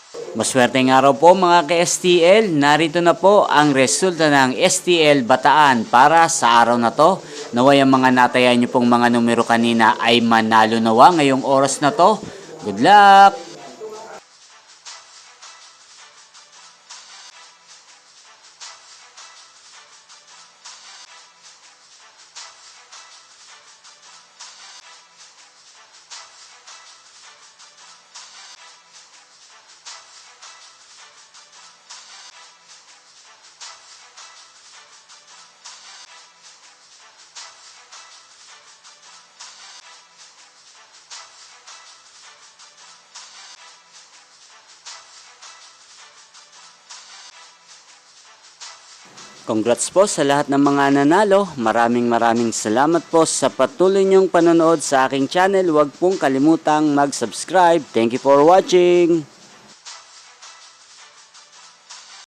Maswerteng araw po mga ka-STL. Narito na po ang resulta ng STL Bataan para sa araw na to. Naway ang mga natayan nyo pong mga numero kanina ay manalo nawa ngayong oras na to. Good luck! Congrats po sa lahat ng mga nanalo. Maraming salamat po sa patuloy niyong panonood sa aking channel. Huwag pong kalimutang mag-subscribe. Thank you for watching.